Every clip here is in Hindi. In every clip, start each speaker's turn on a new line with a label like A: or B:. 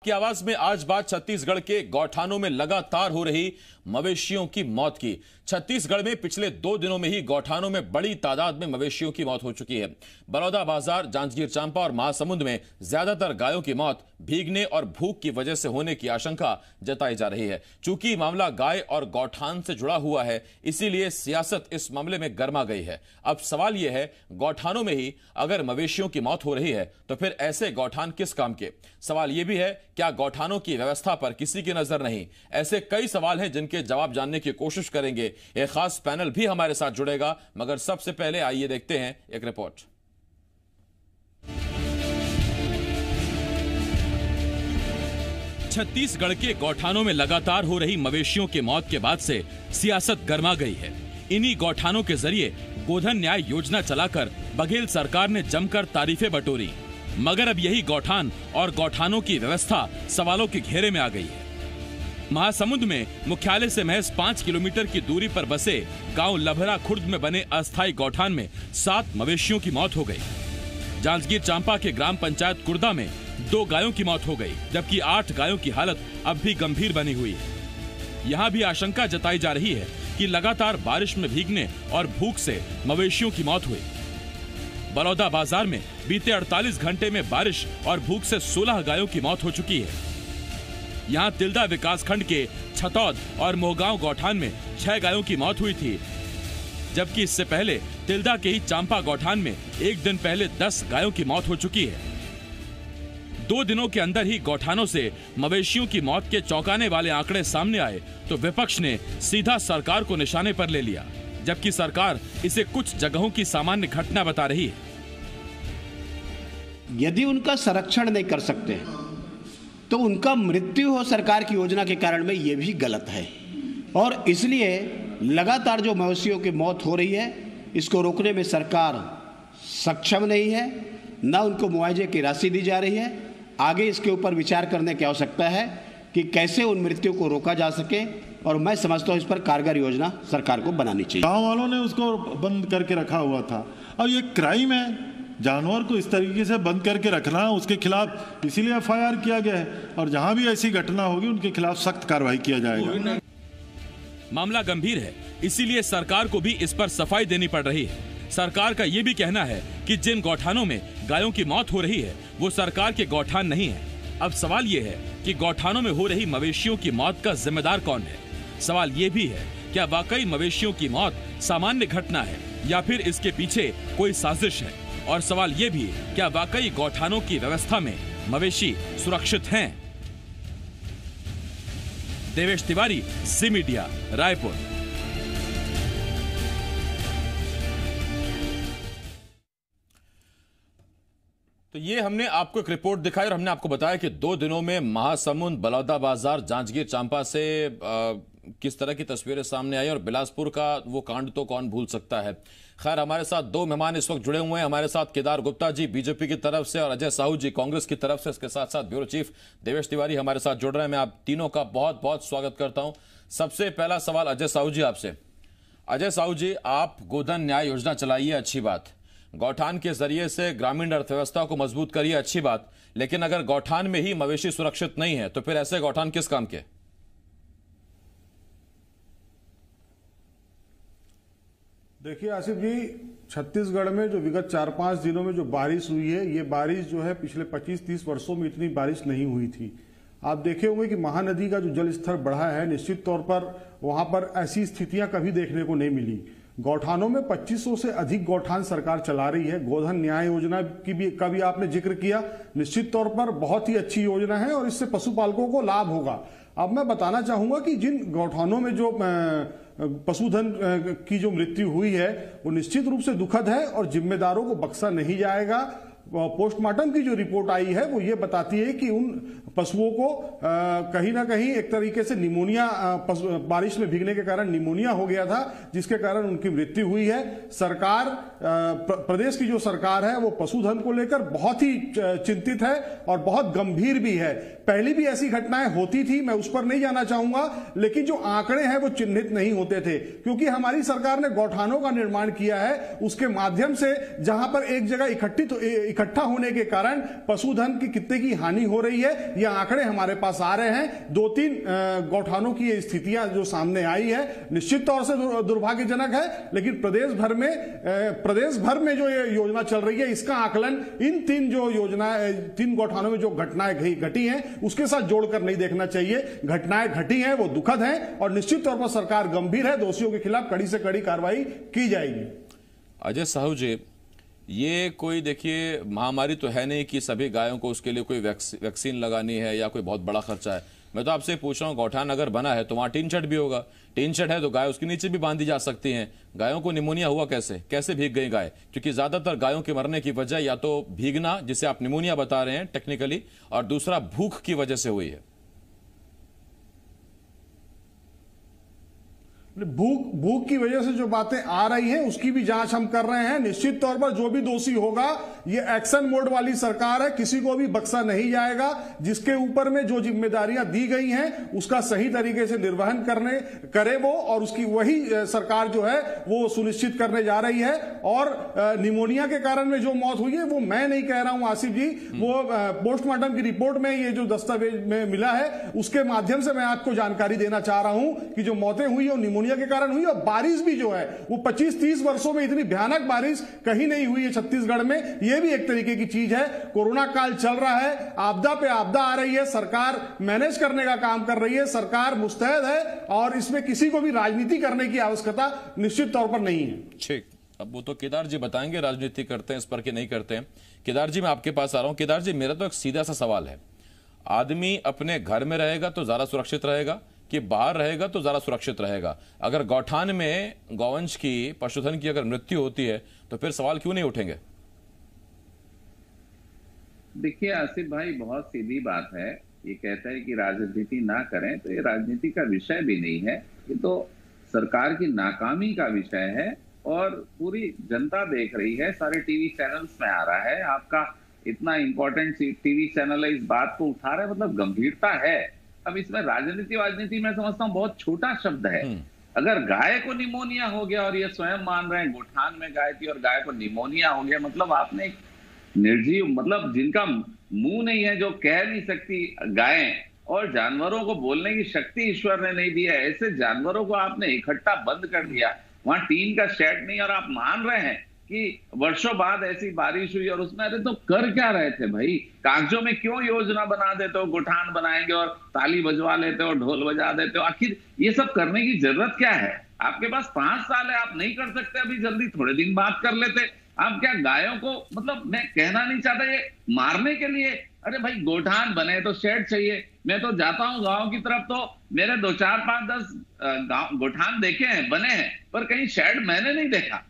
A: की आवाज में आज बात छत्तीसगढ़ के गौठानों में लगातार हो रही मवेशियों की मौत की। छत्तीसगढ़ में पिछले 2 दिनों में ही गौठानों में बड़ी तादाद में मवेशियों की मौत हो चुकी है। बलौदाबाजार, जांजगीर चांपा और महासमुंद में ज्यादातर गायों की मौत भीगने और भूख की वजह से होने की आशंका जताई जा रही है। चूंकि मामला गाय और गौठान से जुड़ा हुआ है, इसीलिए सियासत इस मामले में गर्मा गई है। अब सवाल यह है, गौठानों में ही अगर मवेशियों की मौत हो रही है तो फिर ऐसे गौठान किस काम के? सवाल यह भी है, क्या गौठानों की व्यवस्था पर किसी की नजर नहीं? ऐसे कई सवाल हैं जिनके जवाब जानने की कोशिश करेंगे। एक खास पैनल भी हमारे साथ जुड़ेगा, मगर सबसे पहले आइए देखते हैं एक रिपोर्ट। छत्तीसगढ़ के गौठानों में लगातार हो रही मवेशियों की मौत के बाद से सियासत गर्मा गई है। इन्हीं गौठानों के जरिए गोधन न्याय योजना चलाकर बघेल सरकार ने जमकर तारीफें बटोरी, मगर अब यही गौठान और गौठानों की व्यवस्था सवालों के घेरे में आ गई है। महासमुंद में मुख्यालय से महज 5 किलोमीटर की दूरी पर बसे गांव लभरा खुर्द में बने अस्थायी गौठान में 7 मवेशियों की मौत हो गई। जांजगीर चांपा के ग्राम पंचायत कुर्दा में 2 गायों की मौत हो गई, जबकि 8 गायों की हालत अब भी गंभीर बनी हुई है। यहाँ भी आशंका जताई जा रही है कि लगातार बारिश में भीगने और भूख से मवेशियों की मौत हुई। बलौदाबाजार में बीते 48 घंटे में बारिश और भूख से 16 गायों की मौत हो चुकी है। यहाँ तिल्दा विकासखंड के छतौद और मोहगांव गौठान में 6 गायों की मौत हुई थी, जबकि इससे पहले तिल्दा के ही चांपा गौठान में एक दिन पहले 10 गायों की मौत हो चुकी है। 2 दिनों के अंदर ही गौठानों से मवेशियों की मौत के चौंकाने वाले आंकड़े सामने आए तो विपक्ष ने सीधा सरकार को निशाने पर ले लिया, जबकि सरकार इसे कुछ जगहों की सामान्य घटना बता रही है।
B: यदि उनका संरक्षण नहीं कर सकते तो उनका मृत्यु हो सरकार की योजना के कारण में ये भी गलत है, और इसलिए लगातार जो मवेशियों की मौत हो रही है इसको रोकने में सरकार सक्षम नहीं है, ना उनको मुआवजे की राशि दी जा रही है। आगे इसके ऊपर विचार करने की आवश्यकता है कि कैसे उन मृत्यु को रोका जा सके, और मैं समझता हूँ इस पर कारगर योजना सरकार को बनानी चाहिए।
C: गाँव वालों ने उसको बंद करके रखा हुआ था, और ये क्राइम है। जानवर को इस तरीके से बंद करके रखना, उसके खिलाफ इसीलिए FIR किया गया है, और जहां भी ऐसी घटना होगी उनके खिलाफ सख्त कार्रवाई किया जाएगा।
A: मामला गंभीर है, इसीलिए सरकार को भी इस पर सफाई देनी पड़ रही है। सरकार का ये भी कहना है कि जिन गौठानों में गायों की मौत हो रही है वो सरकार के गौठान नहीं है। अब सवाल ये है कि गौठानों में हो रही मवेशियों की मौत का जिम्मेदार कौन है? सवाल ये भी है, क्या वाकई मवेशियों की मौत सामान्य घटना है या फिर इसके पीछे कोई साजिश है? और सवाल ये भी, क्या वाकई गौठानों की व्यवस्था में मवेशी सुरक्षित हैं? देवेश तिवारी, ज़ी मीडिया, रायपुर। तो ये हमने आपको एक रिपोर्ट दिखाई और हमने आपको बताया कि 2 दिनों में महासमुंद, बलौदाबाजार, जांजगीर चांपा से किस तरह की तस्वीरें सामने आई, और बिलासपुर का वो कांड तो कौन भूल सकता है। खैर, हमारे साथ 2 मेहमान इस वक्त जुड़े हुए हैं। हमारे साथ केदार गुप्ता जी बीजेपी की तरफ से और अजय साहू जी कांग्रेस की तरफ से, इसके साथ साथ ब्यूरो चीफ देवेश तिवारी हमारे साथ जुड़ रहे हैं। मैं आप तीनों का बहुत बहुत स्वागत करता हूं। सबसे पहला सवाल अजय साहू जी आपसे। अजय साहू जी, आप गोधन न्याय योजना चलाइए, अच्छी बात, गौठान के जरिए से ग्रामीण अर्थव्यवस्था को मजबूत करिए, अच्छी बात, लेकिन अगर गौठान में ही मवेशी सुरक्षित नहीं है तो फिर ऐसे गौठान किस काम के?
D: देखिए आसिफ जी, छत्तीसगढ़ में जो विगत 4-5 दिनों में जो बारिश हुई है, ये बारिश जो है पिछले 25-30 वर्षों में इतनी बारिश नहीं हुई थी। आप देखे होंगे कि महानदी का जो जल स्तर बढ़ा है, निश्चित तौर पर वहां पर ऐसी स्थितियां कभी देखने को नहीं मिली। गौठानों में 2500 से अधिक गौठान सरकार चला रही है। गोधन न्याय योजना का भी आपने जिक्र किया, निश्चित तौर पर बहुत ही अच्छी योजना है और इससे पशुपालकों को लाभ होगा। अब मैं बताना चाहूंगा कि जिन गौठानों में जो पशुधन की जो मृत्यु हुई है वो निश्चित रूप से दुखद है और जिम्मेदारों को बख्शा नहीं जाएगा। पोस्टमार्टम की जो रिपोर्ट आई है वो ये बताती है कि उन पशुओं को कहीं ना कहीं एक तरीके से निमोनिया, बारिश में भीगने के कारण निमोनिया हो गया था, जिसके कारण उनकी मृत्यु हुई है। सरकार, प्रदेश की जो सरकार है वो पशुधन को लेकर बहुत ही चिंतित है और बहुत गंभीर भी है। पहले भी ऐसी घटनाएं होती थी, मैं उस पर नहीं जाना चाहूंगा, लेकिन जो आंकड़े हैं वो चिन्हित नहीं होते थे, क्योंकि हमारी सरकार ने गौठानों का निर्माण किया है, उसके माध्यम से जहां पर एक जगह इकट्ठा होने के कारण पशुधन की कितने की हानि हो रही है ये ये आंकड़े हमारे पास आ रहे हैं। 2-3 गौठानों की ये स्थितियां जो सामने आई है निश्चित तौर से दुर्भाग्यजनक है, लेकिन प्रदेश भर में जो ये योजना चल रही है इसका आकलन इन 3 गौठानों में जो घटनाएं घटी हैं उसके साथ जोड़कर नहीं देखना चाहिए। घटनाएं घटी हैं वो दुखद हैं और निश्चित तौर पर सरकार गंभीर है, दोषियों के खिलाफ कड़ी से कड़ी कार्रवाई की जाएगी।
A: अजय साहू जी, ये कोई देखिए महामारी तो है नहीं कि सभी गायों को उसके लिए कोई वैक्सीन लगानी है या कोई बहुत बड़ा खर्चा है। मैं तो आपसे पूछ रहा हूँ, गौठान अगर बना है तो वहां टीन शेड भी होगा, टीन शेड है तो गाय उसके नीचे भी बांधी जा सकती हैं। गायों को निमोनिया हुआ कैसे भीग गई गाय? क्योंकि ज्यादातर गायों के मरने की वजह या तो भीगना, जिसे आप निमोनिया बता रहे हैं टेक्निकली, और दूसरा भूख की वजह से हुई है।
D: भूख की वजह से जो बातें आ रही हैं उसकी भी जांच हम कर रहे हैं। निश्चित तौर पर जो भी दोषी होगा, ये एक्शन मोड वाली सरकार है, किसी को भी बख्शा नहीं जाएगा। जिसके ऊपर में जो जिम्मेदारियां दी गई हैं उसका सही तरीके से निर्वहन करे वो, और उसकी वही सरकार जो है वो सुनिश्चित करने जा रही है। और निमोनिया के कारण में जो मौत हुई है वो मैं नहीं कह रहा हूं आसिफ जी, वो पोस्टमार्टम की रिपोर्ट में ये जो दस्तावेज में मिला है उसके माध्यम से मैं आपको जानकारी देना चाह रहा हूं कि जो मौतें हुई है निमोनिया के कारण हुई। और बारिश भी जो है वो 25-30 वर्षों में इतनी भयानक बारिश कहीं नहीं हुई है छत्तीसगढ़ में। यह भी एक तरीके की चीज है। कोरोना काल चल रहा है, आपदा पे आपदा आ रही है, सरकार मैनेज करने का काम कर रही है, सरकार मुस्तैद है और इसमें किसी को भी राजनीति करने की आवश्यकता निश्चित तौर पर नहीं है।
A: ठीक, अब वो तो केदार जी बताएंगे राजनीति करते हैं इस पर कि नहीं करते हैं। केदार जी, मैं आपके पास आ रहा हूं। केदार जी, मेरा तो एक सीधा सा सवाल है, आदमी अपने घर में रहेगा तो ज्यादा सुरक्षित रहेगा कि बाहर रहेगा तो ज्यादा सुरक्षित रहेगा? अगर गौठान में गौवंश की, पशुधन की अगर मृत्यु होती है तो फिर सवाल क्यों नहीं उठेंगे?
E: देखिए आसिफ भाई, बहुत सीधी बात है। ये कहता है कि राजनीति ना करें, तो ये राजनीति का विषय भी नहीं है, ये तो सरकार की नाकामी का विषय है और पूरी जनता देख रही है, सारे टीवी चैनल्स में आ रहा है। आपका इतना इंपॉर्टेंट टीवी चैनल है, इस बात को उठा रहा है, मतलब गंभीरता है। अब इसमें राजनीति मैं समझता हूँ बहुत छोटा शब्द है। अगर गाय को निमोनिया हो गया और ये स्वयं मान रहे हैं गोठान में गाय थी और गाय को निमोनिया हो गया, मतलब आपने एक निर्जीव, मतलब जिनका मुंह नहीं है, जो कह नहीं सकती गायें, और जानवरों को बोलने की शक्ति ईश्वर ने नहीं दी है, ऐसे जानवरों को आपने इकट्ठा बंद कर दिया। वहां टीन का शेड नहीं, और आप मान रहे हैं कि वर्षों बाद ऐसी बारिश हुई और उसमें, अरे तो कर क्या रहे थे भाई? कागजों में क्यों योजना बना देते हो, गोठान बनाएंगे और ताली बजवा लेते हो, ढोल बजा देते हो? आखिर ये सब करने की जरूरत क्या है? आपके पास 5 साल है, आप नहीं कर सकते अभी जल्दी, थोड़े दिन बाद कर लेते। आप क्या गायों को, मतलब मैं कहना नहीं चाहता ये मारने के लिए, अरे भाई गोठान बने तो शेड चाहिए। मैं तो जाता हूं गांव की तरफ, तो मेरे 2, 4, 5, 10 गोठान देखे हैं, बने हैं, पर कहीं शेड मैंने नहीं देखा।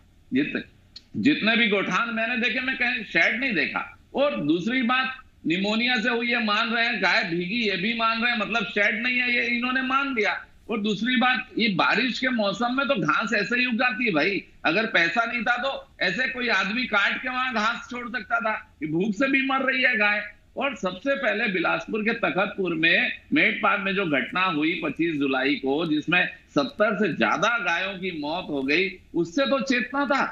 E: जितने भी गोठान मैंने देखे, मैं कहीं शेड नहीं देखा। और दूसरी बात, निमोनिया से हुई है मान रहे हैं, गाय भीगी ये भी मान रहे हैं, मतलब शेड नहीं है, ये इन्होंने मान लिया। और दूसरी बात, ये बारिश के मौसम में तो घास ऐसे ही उग जाती है भाई। अगर पैसा नहीं था तो ऐसे कोई आदमी काट के वहां घास छोड़ सकता था। भूख से भी मर रही है गाय। और सबसे पहले बिलासपुर के तखतपुर में मेटपाट में जो घटना हुई 25 जुलाई को, जिसमें 70 से ज्यादा गायों की मौत हो गई, उससे तो चेतना था।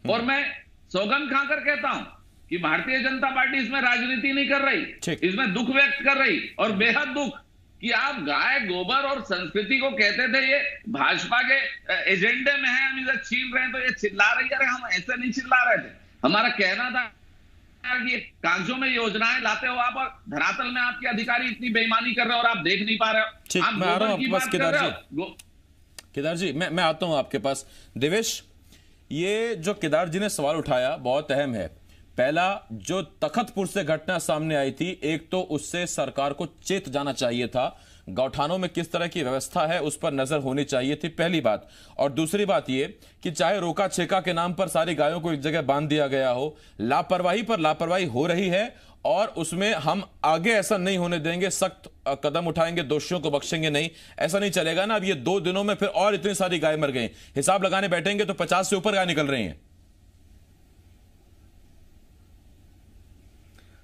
E: और मैं सौगंध खाकर कहता हूं कि भारतीय जनता पार्टी इसमें राजनीति नहीं कर रही, इसमें दुख व्यक्त कर रही, और बेहद दुख कि आप गाय, गोबर और संस्कृति को कहते थे ये भाजपा के एजेंडे में है, हम इसे छीन रहे हैं, तो ये चिल्ला रही है। अरे हम ऐसे नहीं चिल्ला रहे थे, हमारा कहना था कि कागजों में योजनाएं लाते हो आप और धरातल में आपके अधिकारी इतनी बेईमानी कर रहे हो और आप देख नहीं पा रहे हो।
A: मैं आ रहा हूं आपके पास केदार जी, मैं आता हूं आपके पास। देवेश, ये जो केदार जी ने सवाल उठाया बहुत अहम है। पहला, जो तखतपुर से घटना सामने आई थी, एक तो उससे सरकार को चेत जाना चाहिए था, गौठानों में किस तरह की व्यवस्था है उस पर नजर होनी चाहिए थी, पहली बात। और दूसरी बात ये कि चाहे रोका छेका के नाम पर सारी गायों को एक जगह बांध दिया गया हो, लापरवाही पर लापरवाही हो रही है और उसमें हम आगे ऐसा नहीं होने देंगे, सख्त कदम उठाएंगे, दोषियों को बख्शेंगे नहीं। ऐसा नहीं चलेगा ना। अब ये 2 दिनों में फिर और इतनी सारी गाय मर गई, हिसाब लगाने बैठेंगे तो 50 से ऊपर गाय निकल रही हैं।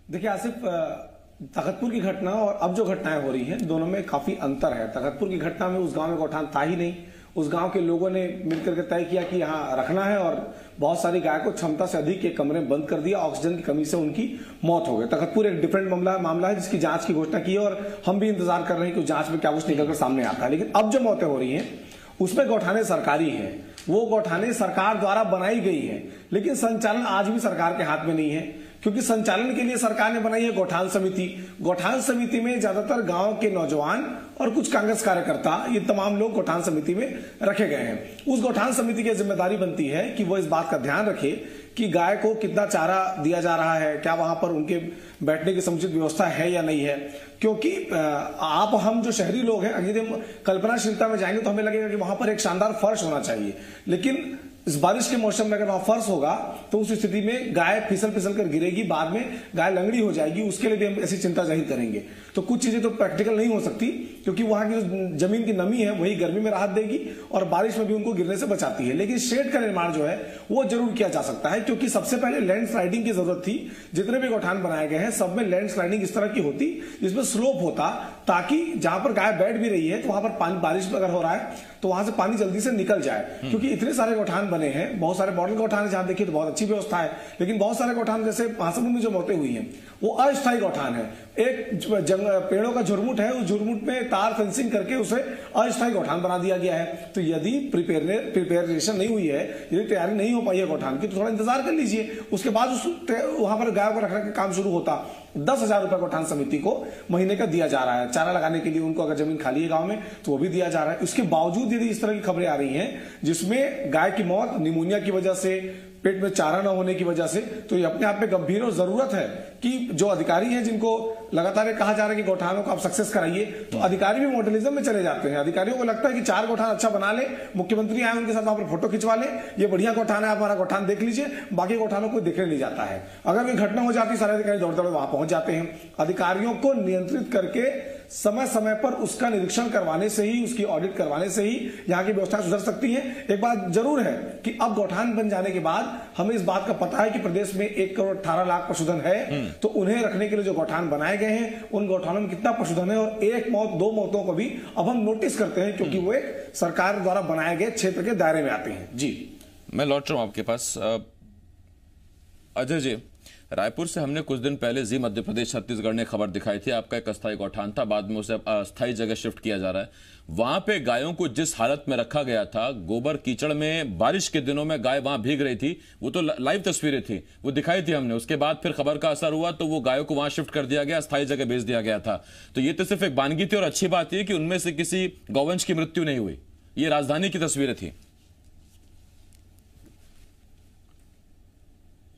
F: देखिए आसिफ, तखतपुर की घटना और अब जो घटनाएं हो रही हैं, दोनों में काफी अंतर है। तखतपुर की घटना में उस गांव में गौठान था ही नहीं, उस गांव के लोगों ने मिलकर के तय किया कि यहाँ रखना है और बहुत सारी गाय को क्षमता से अधिक एक कमरे में बंद कर दिया। ऑक्सीजन की कमी से उनकी मौत हो गई। तखतपुर एक डिफरेंट मामला है जिसकी जांच की घोषणा की है और हम भी इंतजार कर रहे हैं कि जांच में क्या कुछ निकलकर सामने आता है। लेकिन अब जो मौतें हो रही हैं उसमें गौठाने सरकारी हैं, वो गौठाने सरकार द्वारा बनाई गई है, लेकिन संचालन आज भी सरकार के हाथ में नहीं है, क्योंकि संचालन के लिए सरकार ने बनाई है गौठान समिति। गौठान समिति में ज्यादातर गांव के नौजवान और कुछ कांग्रेस कार्यकर्ता, ये तमाम लोग गौठान समिति में रखे गए हैं। उस गौठान समिति की जिम्मेदारी बनती है कि वो इस बात का ध्यान रखे कि गाय को कितना चारा दिया जा रहा है, क्या वहां पर उनके बैठने की समुचित व्यवस्था है या नहीं है। क्योंकि आप हम जो शहरी लोग हैं, अगर हम कल्पनाशीलता में जाएंगे तो हमें लगेगा कि वहां पर एक शानदार फर्श होना चाहिए, लेकिन इस बारिश के मौसम में अगर वहां फर्श होगा तो उस स्थिति में गाय फिसल फिसल कर गिरेगी, बाद में गाय लंगड़ी हो जाएगी। उसके लिए भी हम ऐसी चिंता जाहिर करेंगे। तो कुछ चीजें तो प्रैक्टिकल नहीं हो सकती, क्योंकि वहां की जो जमीन की नमी है वही गर्मी में राहत देगी और बारिश में भी उनको गिरने से बचाती है। लेकिन शेड का निर्माण जो है वो जरूर किया जा सकता है, क्योंकि सबसे पहले लैंड स्लाइडिंग की जरूरत थी। जितने भी गौठान बनाए गए हैं सब में लैंड स्लाइडिंग इस तरह की होती जिसमें स्लोप होता, ताकि जहां पर गाय बैठ भी रही है तो वहां पर पानी, बारिश अगर हो रहा है तो वहां से पानी जल्दी से निकल जाए। क्योंकि इतने सारे गौठान बने हैं, बहुत सारे मॉडल गौठान है जहां देखिए तो बहुत अच्छी व्यवस्था है, लेकिन बहुत सारे गौठान जैसे महासमुंद में जो मौतें हुई हैं वो अस्थायी गौठान है। एक पेड़ों का झुरमुट है, उस झुरमुट में तार फेंसिंग करके उसे अस्थायी गौठान बना दिया गया है। तो यदि प्रिपेरेशन नहीं हुई है, यदि तैयारी नहीं हो पाई है गौठान की, तो थोड़ा इंतजार कर लीजिए, उसके बाद वहां पर गायों को रखने का काम शुरू होता। 10,000 रुपए गौठान समिति को महीने का दिया जा रहा है चारा लगाने के लिए। उनको अगर जमीन खाली है गांव में तो वो भी दिया जा रहा है। उसके बावजूद यदि इस तरह की खबरें आ रही हैं जिसमें गाय की मौत निमोनिया की वजह से, पेट में चारा न होने की वजह से, तो ये अपने आप में गंभीर और जरूरत है कि जो अधिकारी हैं जिनको लगातार ये कहा जा रहा है कि गौठानों को आप सक्सेस कराइए, तो अधिकारी भी मॉडलिज्म में चले जाते हैं। अधिकारियों को लगता है कि 4 गौठान अच्छा बना ले, मुख्यमंत्री आए उनके साथ वहां पर फोटो खिंचवा ले, ये बढ़िया गौठान है, आप हमारा गौठान देख लीजिए, बाकी गौठानों को देखने नहीं जाता है। अगर कोई घटना हो जाती सारे अधिकारी दौड़ दौड़ वहां पहुंच जाते हैं। अधिकारियों को नियंत्रित करके समय समय पर उसका निरीक्षण करवाने से ही, उसकी ऑडिट करवाने से ही यहाँ की व्यवस्था सुधर सकती है। एक बात जरूर है कि अब गौठान बन जाने के बाद हमें इस बात का पता है कि प्रदेश में 1 करोड़ 18 लाख पशुधन है, तो उन्हें रखने के लिए जो गौठान बनाए गए हैं उन गौठानों में कितना पशुधन है, और 1 मौत 2 मौतों को भी अब हम नोटिस करते हैं, क्योंकि वो एक सरकार द्वारा बनाए गए क्षेत्र के दायरे में आते हैं। जी, मैं लौट रहा हूं आपके पास।
A: अजय जी, रायपुर से हमने कुछ दिन पहले जी मध्य प्रदेश छत्तीसगढ़ ने खबर दिखाई थी, आपका एक अस्थायी गौठान था, बाद में उसे अस्थायी जगह शिफ्ट किया जा रहा है। वहां पे गायों को जिस हालत में रखा गया था, गोबर कीचड़ में, बारिश के दिनों में गाय वहां भीग रही थी, वो तो लाइव तस्वीरें थी, वो दिखाई थी हमने। उसके बाद फिर खबर का असर हुआ तो वो गायों को वहां शिफ्ट कर दिया गया, अस्थायी जगह भेज दिया गया था। तो ये तो सिर्फ एक वानगी थी, और अच्छी बात यह कि उनमें से किसी गौवंश की मृत्यु नहीं हुई। ये राजधानी की तस्वीरें थी।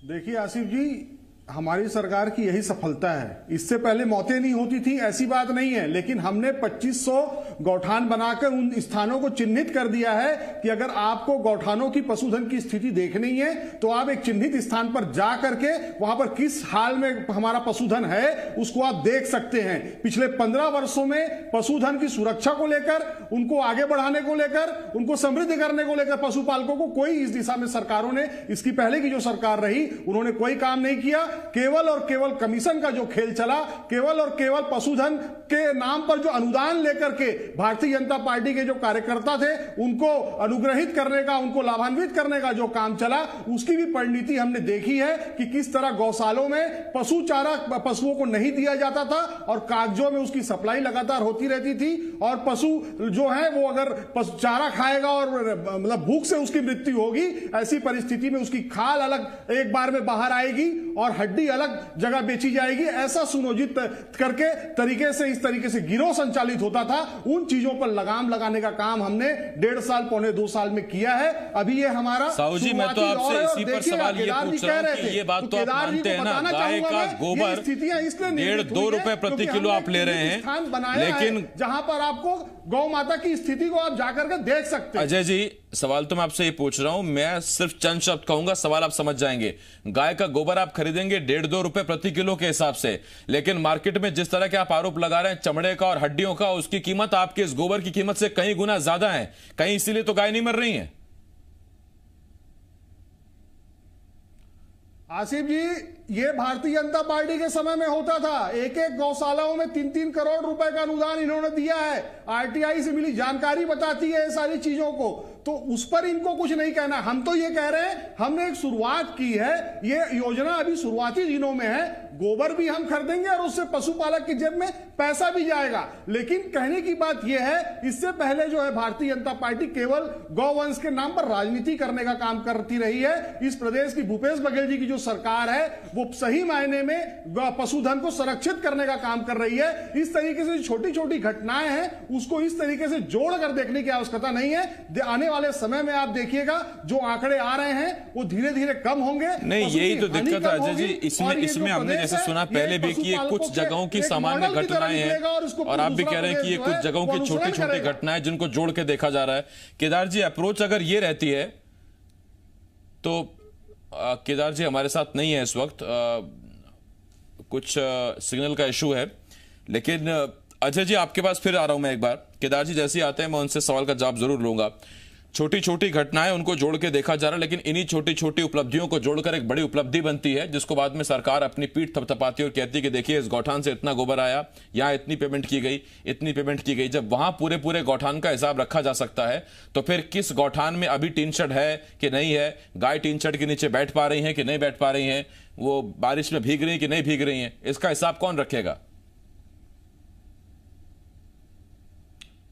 D: देखिए आसिफ जी, हमारी सरकार की यही सफलता है। इससे पहले मौतें नहीं होती थी, ऐसी बात नहीं है, लेकिन हमने 2500 गौठान बनाकर उन स्थानों को चिन्हित कर दिया है कि अगर आपको गौठानों की पशुधन की स्थिति देखनी है तो आप एक चिन्हित स्थान पर जा करके वहां पर किस हाल में हमारा पशुधन है उसको आप देख सकते हैं। पिछले 15 वर्षों में पशुधन की सुरक्षा को लेकर, उनको आगे बढ़ाने को लेकर, उनको समृद्ध करने को लेकर पशुपालकों को कोई इस दिशा में सरकारों ने, इसकी पहले की जो सरकार रही उन्होंने कोई काम नहीं किया। केवल और केवल कमीशन का जो खेल चला, केवल और केवल पशुधन के नाम पर जो अनुदान लेकर के भारतीय जनता पार्टी के जो कार्यकर्ता थे उनको अनुग्रहित करने का, उनको लाभान्वित करने का जो काम चला, उसकी भी परिणति हमने देखी है कि किस तरह गौशालों में पशु चारा पशुओं को नहीं दिया जाता था और कागजों में उसकी सप्लाई लगातार होती रहती थी, और पशु जो है वो अगर चारा खाएगा और मतलब भूख से उसकी मृत्यु होगी, ऐसी परिस्थिति में उसकी खाल अलग एक बार में बाहर आएगी और हड्डी अलग जगह बेची जाएगी। ऐसा सुनियोजित करके तरीके से, इस तरीके से गिरोह संचालित होता था। उन चीजों पर लगाम लगाने का काम हमने 1.5 साल, पौने 2 साल में किया है। अभी ये हमारा
A: साहू जी, मैं तो आपसे इसी पर सवाल ये पूछ रहा हूं कि ये बात तो आप मानते हैं ना, गाय का गोबर 1.5-2 रुपए प्रति किलो आप ले रहे हैं, लेकिन
D: जहां पर आपको गौ माता की स्थिति को आप जाकर के देख सकते हैं।
A: अजय जी, सवाल तो मैं आपसे ये पूछ रहा हूं, मैं सिर्फ चंद शब्द कहूंगा, सवाल आप समझ जाएंगे। गाय का गोबर आप खरीदेंगे 1.5-2 रुपए प्रति किलो के हिसाब से, लेकिन मार्केट में जिस तरह के आप आरोप लगा रहे हैं चमड़े का और हड्डियों का, उसकी कीमत आपके इस गोबर की कीमत से कई गुना ज्यादा है। कहीं इसीलिए तो गाय नहीं मर रही है।
D: आसिफ जी, ये भारतीय जनता पार्टी के समय में होता था। एक एक गौशालाओं में 3-3 करोड़ रुपए का अनुदान इन्होंने दिया है। आरटीआई से मिली जानकारी बताती है ये सारी चीजों को, तो उस पर इनको कुछ नहीं कहना। हम तो ये कह रहे हैं, हमने एक शुरुआत की है, ये योजना अभी शुरुआती दिनों में है। गोबर भी हम खरीदेंगे और उससे पशुपालक की जेब में पैसा भी जाएगा। लेकिन कहने की बात यह है, इससे पहले जो है भारतीय जनता पार्टी केवल गौवंश के नाम पर राजनीति करने का काम करती रही है। इस प्रदेश की भूपेश बघेल जी की जो सरकार है वो सही मायने में पशुधन को संरक्षित करने का काम कर रही है। इस तरीके से छोटी छोटी घटनाएं हैं उसको इस तरीके से जोड़कर देखने की आवश्यकता नहीं है। आने वाले समय में आप देखिएगा जो आंकड़े आ रहे हैं वो धीरे धीरे कम होंगे।
G: नहीं, यही तो दिक्कत है अजय जी। इसमें हमने जैसे सुना पहले भी कि ये कुछ जगहों की सामान्य घटनाएं हैं और आप भी कह रहे हैं कि ये कुछ जगहों की छोटी छोटी घटनाएं जिनको जोड़ के देखा जा रहा है। केदार जी, अप्रोच अगर ये रहती है तो केदार जी हमारे साथ नहीं है इस वक्त, कुछ सिग्नल का इशू है। लेकिन अजय जी आपके पास फिर आ रहा हूं मैं एक बार। केदार जी जैसे ही आते हैं मैं उनसे सवाल का जवाब जरूर लूंगा। छोटी छोटी घटनाएं उनको जोड़ के देखा जा रहा है, लेकिन इन्हीं छोटी छोटी उपलब्धियों को जोड़कर एक बड़ी उपलब्धि बनती है, जिसको बाद में सरकार अपनी पीठ थपथपाती और कहती है कि देखिए इस गौठान से इतना गोबर आया, यहां इतनी पेमेंट की गई, इतनी पेमेंट की गई। जब वहां पूरे पूरे गौठान का हिसाब रखा जा सकता है तो फिर किस गौठान में अभी टीन शेड है कि नहीं है, गाय टीन शेड के नीचे बैठ पा रही है कि नहीं बैठ पा रही है, वो बारिश में भीग रही है कि नहीं भीग रही है, इसका हिसाब कौन रखेगा?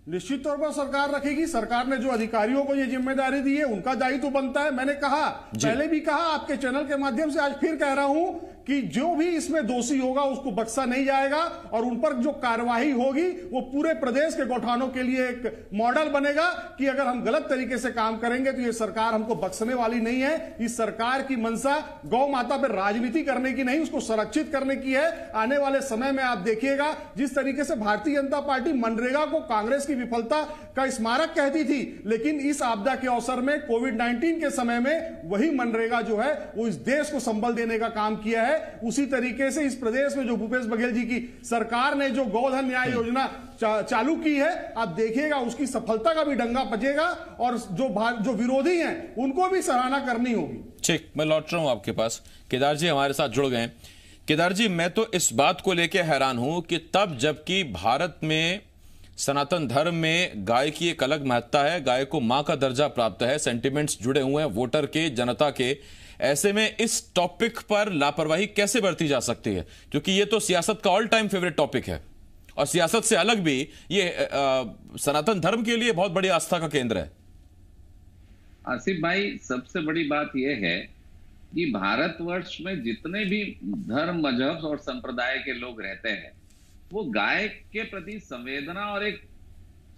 D: निश्चित तौर पर सरकार रखेगी। सरकार ने जो अधिकारियों को ये जिम्मेदारी दी है उनका दायित्व तो बनता है। मैंने कहा, पहले भी कहा, आपके चैनल के माध्यम से आज फिर कह रहा हूं कि जो भी इसमें दोषी होगा उसको बख्शा नहीं जाएगा और उन पर जो कार्रवाई होगी वो पूरे प्रदेश के गौठानों के लिए एक मॉडल बनेगा कि अगर हम गलत तरीके से काम करेंगे तो ये सरकार हमको बख्शने वाली नहीं है। इस सरकार की मंशा गौ माता पर राजनीति करने की नहीं, उसको संरक्षित करने की है। आने वाले समय में आप देखिएगा जिस तरीके से भारतीय जनता पार्टी मनरेगा को कांग्रेस की विफलता का स्मारक कहती थी, लेकिन इस आपदा के अवसर में कोविड-19 के समय में वही मनरेगा जो है वो इस देश को संबल देने का काम किया है। उसी तरीके से इस प्रदेश में जो भूपेश बघेल जी की सरकार ने जो गोधन न्याय योजना चालू की है, आप देखिएगा उसकी सफलता का भी डंगा बजेगा और जो विरोधी हैं उनको भी सराहना करनी होगी।
G: ठीक, मैं लौट रहा हूं आपके पास। केदार जी हमारे साथ जुड़ गए। केदार जी, मैं तो इस बात को लेकर हैरान हूं कि तब जबकि भारत में सनातन धर्म में गाय की एक अलग महत्ता है, गाय को मां का दर्जा प्राप्त है, सेंटिमेंट्स जुड़े हुए हैं वोटर के, जनता के, ऐसे में इस टॉपिक पर लापरवाही कैसे बरती जा सकती है? क्योंकि ये तो सियासत का ऑल टाइम फेवरेट टॉपिक है और सियासत से अलग भी ये सनातन धर्म के लिए बहुत बड़ी आस्था का केंद्र है।
E: आसिफ भाई, सबसे बड़ी बात यह है कि भारतवर्ष में जितने भी धर्म, मजहब और संप्रदाय के लोग रहते हैं वो गाय के प्रति संवेदना और एक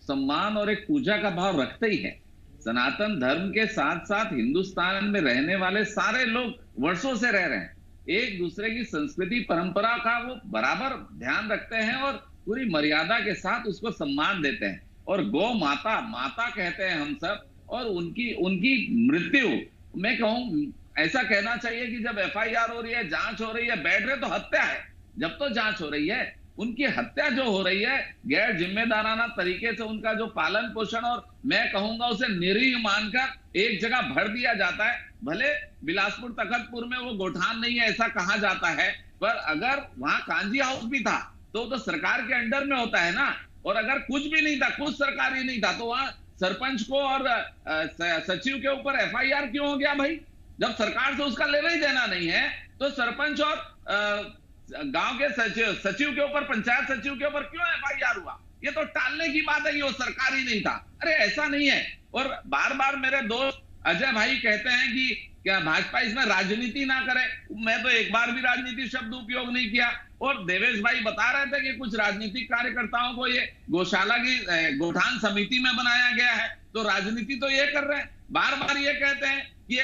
E: सम्मान और एक पूजा का भाव रखते ही हैं। सनातन धर्म के साथ साथ हिंदुस्तान में रहने वाले सारे लोग वर्षों से रह रहे हैं, एक दूसरे की संस्कृति परंपरा का वो बराबर ध्यान रखते हैं और पूरी मर्यादा के साथ उसको सम्मान देते हैं। और गौ माता, माता कहते हैं हम सब, और उनकी मृत्यु, मैं कहूं ऐसा कहना चाहिए कि जब FIR हो रही है, जांच हो रही है, बैठ रहे तो हत्या है। जब तो जांच हो रही है, उनकी हत्या जो हो रही है गैर जिम्मेदाराना तरीके से, उनका जो पालन पोषण और मैं कहूंगा उसे निरीह मानकर एक जगह भर दिया जाता है। भले बिलासपुर तखतपुर में वो गोठान नहीं है ऐसा कहा जाता है, पर अगर वहां कांजी हाउस भी था तो सरकार के अंडर में होता है ना। और अगर कुछ भी नहीं था, कुछ सरकारी नहीं था, तो वहां सरपंच को और सचिव के ऊपर FIR क्यों हो गया भाई? जब सरकार से उसका लेना ही देना नहीं है तो सरपंच और गांव के सचिव के ऊपर, पंचायत सचिव के ऊपर क्यों FIR हुआ? ये तो टालने की बात है कि वो सरकारी नहीं था। अरे ऐसा नहीं है। और बार बार मेरे दोस्त अजय भाई कहते हैं कि क्या भाजपा इसमें राजनीति ना करे। मैं तो एक बार भी राजनीति शब्द उपयोग नहीं किया। और देवेश भाई बता रहे थे कि कुछ राजनीतिक कार्यकर्ताओं को ये गौशाला की गोठान समिति में बनाया गया है, तो राजनीति तो ये कर रहे हैं। बार बार ये कहते हैं कि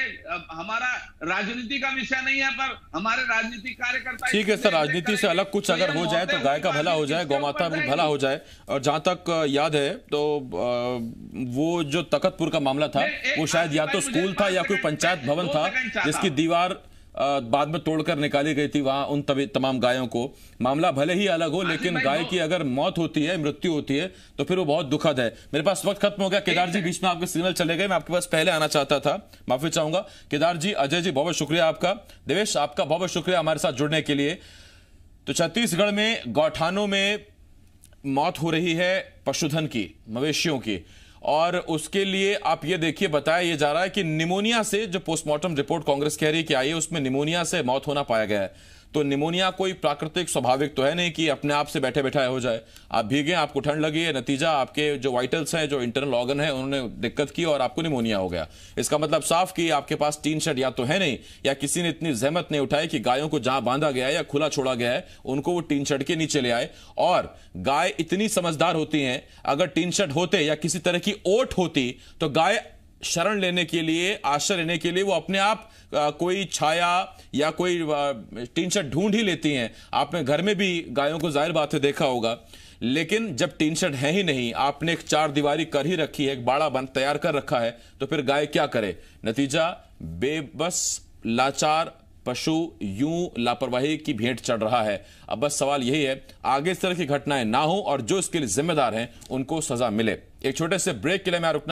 E: हमारा राजनीति का विषय नहीं है, पर हमारे राजनीतिक कार्यकर्ता।
G: ठीक है सर, राजनीति से अलग कुछ अगर हो जाए तो गाय का भला हो जाए, गौ माता भी भला हो जाए। और जहां तक याद है तो वो जो तखतपुर का मामला था वो शायद या तो स्कूल था या कोई पंचायत भवन था जिसकी दीवार बाद में तोड़कर निकाली गई थी वहां उन तमाम गायों को। मामला भले ही अलग हो, लेकिन गाय की अगर मौत होती है, मृत्यु होती है, तो फिर वो बहुत दुखद है। मेरे पास वक्त खत्म हो गया। केदार जी, बीच में आपके सिग्नल चले गए, मैं आपके पास पहले आना चाहता था, माफी चाहूंगा। केदार जी, अजय जी, बहुत शुक्रिया आपका। देवेश, आपका बहुत शुक्रिया हमारे साथ जुड़ने के लिए। तो छत्तीसगढ़ में गौठानों में मौत हो रही है पशुधन की, मवेशियों की, और उसके लिए आप ये देखिए, बताया ये जा रहा है कि निमोनिया से, जो पोस्टमार्टम रिपोर्ट कांग्रेस कह रही है कि आई है, उसमें निमोनिया से मौत होना पाया गया है। तो निमोनिया कोई प्राकृतिक स्वाभाविक तो है नहीं कि अपने आप से बैठे बैठा हो जाए। आप भीगे, आपको ठंड लगी है, नतीजा आपके जो वाइटल्स हैं, जो इंटरनल ऑर्गन है, उन्होंने दिक्कत की और आपको निमोनिया हो गया। इसका मतलब साफ कि आपके पास टीन शेड या तो है नहीं, या किसी ने इतनी जहमत नहीं उठाई कि गायों को जहां बांधा गया है या खुला छोड़ा गया है उनको वो टीन शेड के नीचे ले आए। और गाय इतनी समझदार होती हैं, अगर टीन शेड होते या किसी तरह की ओट होती तो गाय शरण लेने के लिए, आश्रय लेने के लिए वो अपने आप कोई छाया या कोई टीन शेड ढूंढ ही लेती हैं। आपने घर में भी गायों को जाहिर बात है देखा होगा। लेकिन जब टीन शेड है ही नहीं, आपने एक चार दीवारी कर ही रखी है, एक बाड़ा बंद तैयार कर रखा है, तो फिर गाय क्या करे? नतीजा बेबस लाचार पशु यूं लापरवाही की भेंट चढ़ रहा है। अब बस सवाल यही है, आगे इस तरह की घटनाएं ना हो और जो इसके लिए जिम्मेदार हैं उनको सजा मिले। एक छोटे से ब्रेक के लिए मैं रुकना